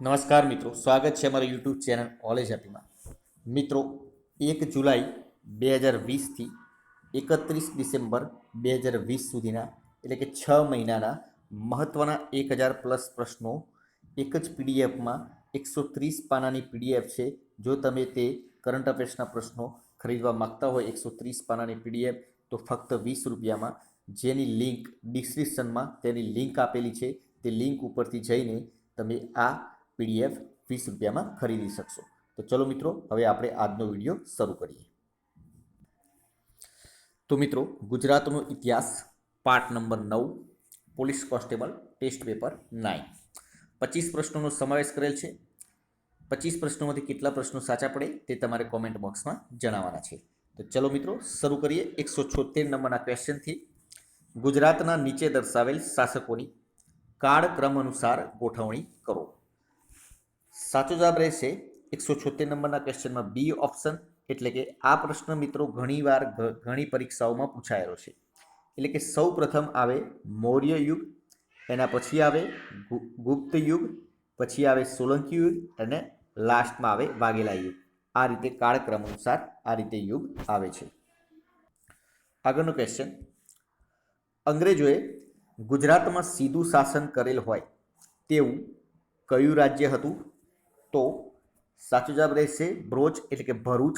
નમસ્કાર મિત્રો, સ્વાગત છે અમારા યુટ્યુબ ચેનલ ઓલેજ હેપીમાં. મિત્રો, 1 જુલાઈ 2020થી 31 ડિસેમ્બર 2020 સુધીના એટલે કે 6 મહિનાના મહત્ત્વના 1000+ પ્રશ્નો એક જ પીડીએફમાં 130 પાનાની પીડીએફ છે. જો તમે તે કરંટ અફેર્સના પ્રશ્નો ખરીદવા માગતા હોય 130 પાનાની પીડીએફ તો ફક્ત 20 રૂપિયામાં, જેની લિંક ડિસ્ક્રિપ્શનમાં તેની લિંક આપેલી છે. તે લિંક ઉપરથી જઈને તમે આ પીડીએફ 20 રૂપિયામાં ખરીદી શકશો. તો ચલો મિત્રો, હવે આપણે આજનો વિડીયો શરૂ કરીએ. તો મિત્રો, ગુજરાતનો ઇતિહાસ part number 9, police constable test paper 9. 25 પ્રશ્નોનો સમાવેશ કરેલ છે. 25 પ્રશ્નોમાંથી કેટલા પ્રશ્નો સાચા પડે તે તમારે કોમેન્ટ બોક્સમાં જણાવવાના છે. તો ચલો મિત્રો, શરૂ કરીએ 176 નંબરના ક્વેશ્ચનથી. ગુજરાતના નીચે દર્શાવેલ શાસકોની કાળક્રમ અનુસાર ગોઠવણી કરો. સાચો જવાબ રહેશે 176 નંબરના ક્વેશ્ચનમાં બી ઓપ્શન. એટલે કે આ પ્રશ્ન મિત્રો ઘણીવાર ઘણી પરીક્ષાઓમાં પૂછાયેલો છે. એટલે કે સૌ પ્રથમ આવે મૌર્ય યુગ, એના પછી આવે ગુપ્ત યુગ, પછી આવે સોલંકી યુગ અને લાસ્ટમાં આવે વાઘેલા યુગ. આ રીતે કાળક્રમ અનુસાર આ રીતે યુગ આવે છે. આગળનો ક્વેશ્ચન, અંગ્રેજોએ ગુજરાતમાં સીધું શાસન કરેલ હોય તેવું કયું રાજ્ય હતું? તો સાચો જવાબ રહેશે ભરૂચ એટલે કે ભરૂચ.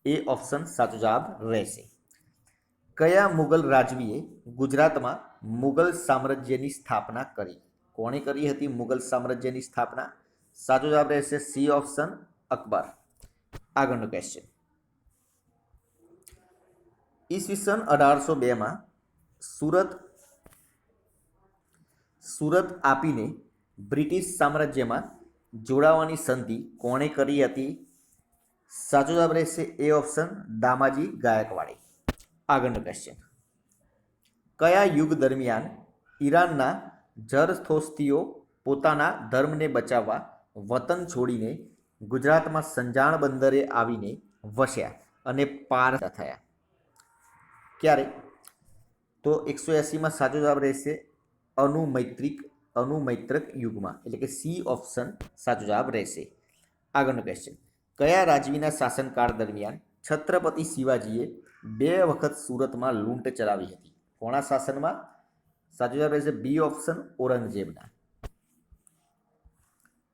એ ઓપ્શન સાચો જવાબ રહેશે. કયા મુગલ રાજવીએ ગુજરાતમાં મુગલ સામ્રાજ્યની સ્થાપના કરી? કોણે કરી હતી મુગલ સામ્રાજ્યની સ્થાપના? સાચો જવાબ રહેશે સી ઓપ્શન અકબર. આગળનો ક્વેશ્ચન, ઈસવીસન 1802માં સુરત આપીને બ્રિટિશ સામ્રાજ્યમાં જોડાવાની સંધિ કોણે કરી હતી? સાચો જવાબ રહેશે એ ઓપ્શન દામાજી ગાયકવાડે. આગળનો ક્વેશ્ચન, કયા યુગ દરમિયાન ઈરાનના ઝરથોસ્ત્રીઓ પોતાના ધર્મને બચાવવા વતન છોડીને ગુજરાતમાં સંજાણ બંદરે આવીને વસ્યા અને પારસી થયા? ક્યારે? તો 180માં સાચો જવાબ રહેશે અનુમૈત્રક યુગમાં. એટલે કે સી ઓપ્શન સાચો જવાબ રહેશે. આગળનો ક્વેશ્ચન, કયા રાજવીના શાસનકાળ દરમિયાન છત્રપતિ શિવાજીએ 2 વખત સુરતમાં લૂંટ ચલાવી હતી? કોના શાસનમાં? સાચો જવાબ રહેશે બી ઓપ્શન ઔરંગઝેબના.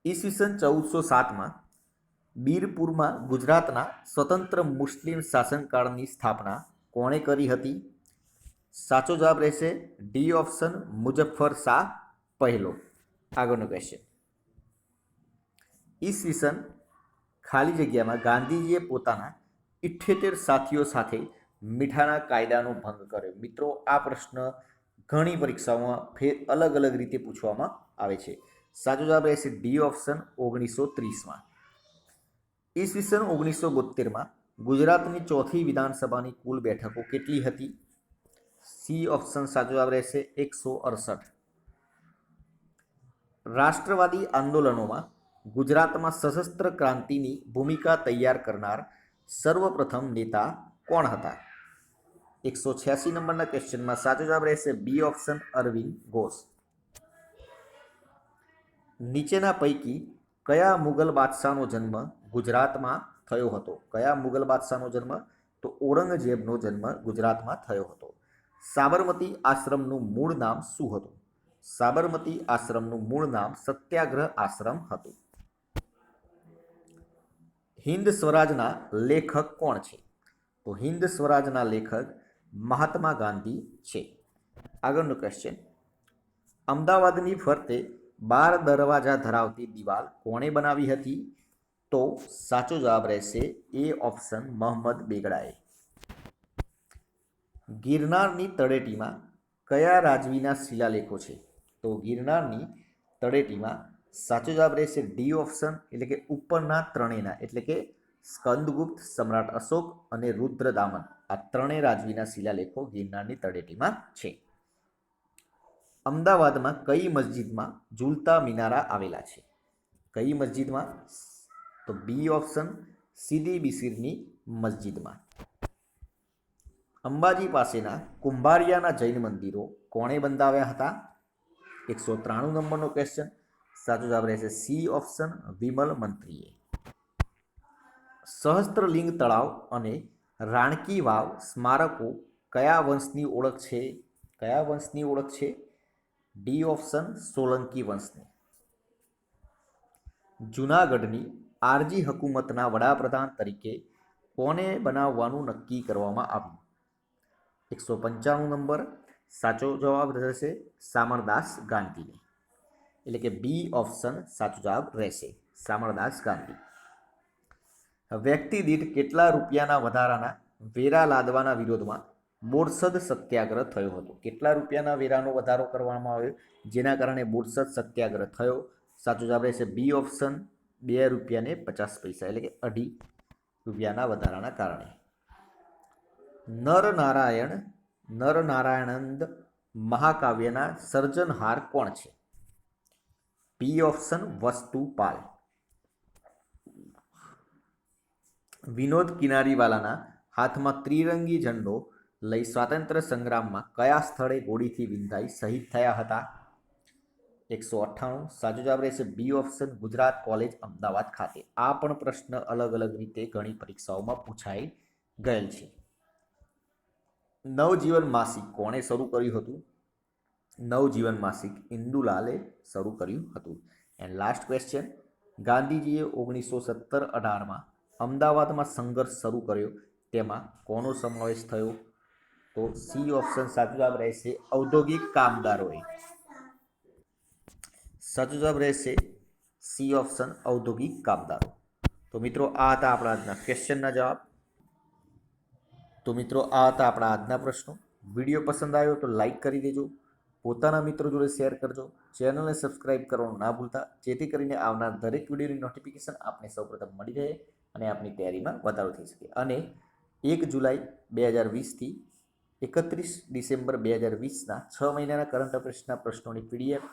ઈસવીસન 1407માં બીરપુરમાં ગુજરાતના સ્વતંત્ર મુસ્લિમ શાસનકાળની સ્થાપના કોણે કરી હતી? સાચો જવાબ રહેશે ડી ઓપ્શન મુઝફ્ફર શાહ પહેલો. આગળનો ક્વેશ્ચન, ઈસવીસન ખાલી જગ્યામાં ગાંધીજીએ પોતાના 78 સાથીઓ સાથે મીઠાના કાયદાનો ભંગ કર્યો. મિત્રો, આ પ્રશ્ન ઘણી પરીક્ષાઓમાં અલગ અલગ રીતે પૂછવામાં આવે છે. સાચો જવાબ રહેશે ડી ઓપ્શન 1930માં. ઈસવીસન 1972માં ગુજરાતની ચોથી વિધાનસભાની કુલ બેઠકો કેટલી હતી? સી ઓપ્શન સાચો જવાબ રહેશે 168. રાષ્ટ્રવાદી આંદોલનોમાં ગુજરાતમાં સશસ્ત્ર ક્રાંતિની ભૂમિકા તૈયાર કરનાર સર્વપ્રથમ નેતા કોણ હતા? 186 નંબરના ક્વેશ્ચનમાં સાચો જવાબ રહેશે બી ઓપ્શન અરવિંદ ઘોષ. નીચેના પૈકી કયા મુગલ બાદશાહનો જન્મ ગુજરાતમાં થયો હતો? કયા મુગલ બાદશાહનો જન્મ? તો ઔરંગઝેબનો જન્મ ગુજરાતમાં થયો હતો. સાબરમતી આશ્રમનું મૂળ નામ શું હતું? સાબરમતી આશ્રમનું મૂળ નામ સત્યાગ્રહ આશ્રમ હતું. હિન્દ સ્વરાજના લેખક કોણ છે? તો હિન્દ સ્વરાજના લેખક મહાત્મા ગાંધી છે. આગળનો ક્વેશ્ચન, અમદાવાદની ફરતે 12 દરવાજા ધરાવતી દિવાલ કોણે બનાવી હતી? તો સાચો જવાબ રહેશે એ ઓપ્શન મોહમ્મદ બેગડાએ. ગિરનારની તળેટીમાં કયા રાજવીના શિલાલેખો છે? તો ગિરનારની તળેટીમાં સાચો જવાબ રહેશે ડી ઓપ્શન એટલે કે ઉપરના ત્રણેયના. એટલે કે સ્કંદગુપ્ત, સમ્રાટ અશોક અને રુદ્રદામન. આ ત્રણેય રાજવીના શિલાલેખો ગિરનારની તળેટીમાં છે. અમદાવાદમાં કઈ મસ્જિદમાં ઝૂલતા મિનારા આવેલા છે? કઈ મસ્જિદમાં? તો બી ઓપ્શન સીદી બિસીરની મસ્જિદમાં. અંબાજી પાસેના કુંભારિયાના જૈન મંદિરો કોણે બંધાવ્યા હતા? 193 નંબરનો ક્વેશ્ચન. સાચો જવાબ રહેશે સી ઓપ્શન વિમલ મંત્રીએ. સહસ્ત્રલિંગ તળાવ અને રાણકી વાવ સ્મારકો કયા વંશની ઓળખ છે? કયા વંશની ઓળખ છે? ડી ઓપ્શન સોલંકી વંશની. જૂનાગઢની આરજી હકુમતના વડાપ્રધાન તરીકે કોને બનાવવાનું નક્કી કરવામાં આવ્યું? 195 નંબર. સાચો જવાબ રહેશે શામળદાસ ગાંધીને. એટલે કે બી ઓપ્શન સાચો જવાબ રહેશે શામળદાસ ગાંધી. વ્યક્તિ દીઠ કેટલા રૂપિયાના વધારાના વેરા લાદવાના વિરોધમાં બોરસદ સત્યાગ્રહ થયો હતો? કેટલા રૂપિયાના વેરાનો વધારો કરવામાં આવ્યો જેના કારણે બોરસદ સત્યાગ્રહ થયો? સાચો જવાબ રહેશે બી ઓપ્શન 2 રૂપિયા ને 50 પૈસા, એટલે કે 2.5 રૂપિયાના વધારાના કારણે. નરનારાયણંદ મહાકાવ્યના સર્જનહાર કોણ છે? બી ઓપ્શન વસ્તુપાલ. વિનોદ કિનારીવાલાના હાથમાં ત્રિરંગી ઝંડો લઈ સ્વાતંત્ર્ય સંગ્રામમાં કયા સ્થળે ગોળીથી વિંધાઈ શહીદ થયા હતા? 198. સાચો જવાબ રહેશે B option Gujarat college Ahmedabad ખાતે. આ પણ પ્રશ્ન અલગ અલગ રીતે ઘણી પરીક્ષાઓમાં પૂછાઈ ગયેલ છે. નવજીવન માસિક કોણે શરૂ કર્યું હતું? નવજીવન માસિક ઇન્દુલાલે શરૂ કર્યું હતું. એન્ડ લાસ્ટ ક્વેશ્ચન, ગાંધીજીએ 1917-18માં અમદાવાદમાં સંઘર્ષ શરૂ કર્યો તેમાં કોનો સમાવેશ થયો? તો સી ઓપ્શન સાચો જવાબ રહેશે ઔદ્યોગિક કામદારોએ. સાચો જવાબ રહેશે સી ઓપ્શન ઔદ્યોગિક કામદારો. તો મિત્રો આ હતા આપણા આજના ક્વેશ્ચનના જવાબ. તો મિત્રો આ હતા આપણા આજના પ્રશ્નો. વિડીયો પસંદ આવ્યો તો લાઈક કરી દેજો, પોતાના મિત્રો જોડે શેર કરજો, ચેનલને સબસ્ક્રાઇબ કરવાનું ના ભૂલતા, જેથી કરીને આવનાર દરેક વિડીયોની નોટિફિકેશન આપને સૌપ્રથમ મળી રહે અને આપની તૈયારીમાં વધારો થઈ શકે. અને 1 જુલાઈ 2020થી 31 ડિસેમ્બર 2020ના 6 મહિનાના કરંટ અફેર્સના પ્રશ્નોની PDF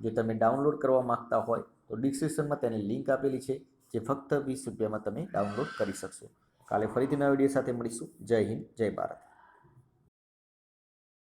જો તમે ડાઉનલોડ કરવા માંગતા હોય તો ડિસ્ક્રિપ્શનમાં તેની લિંક આપેલી છે, જે ફક્ત 20 રૂપિયામાં તમે ડાઉનલોડ કરી શકશો. કાલે ફરીથી નવા વિડીયો સાથે મળીશું. જય હિન્દ, જય ભારત.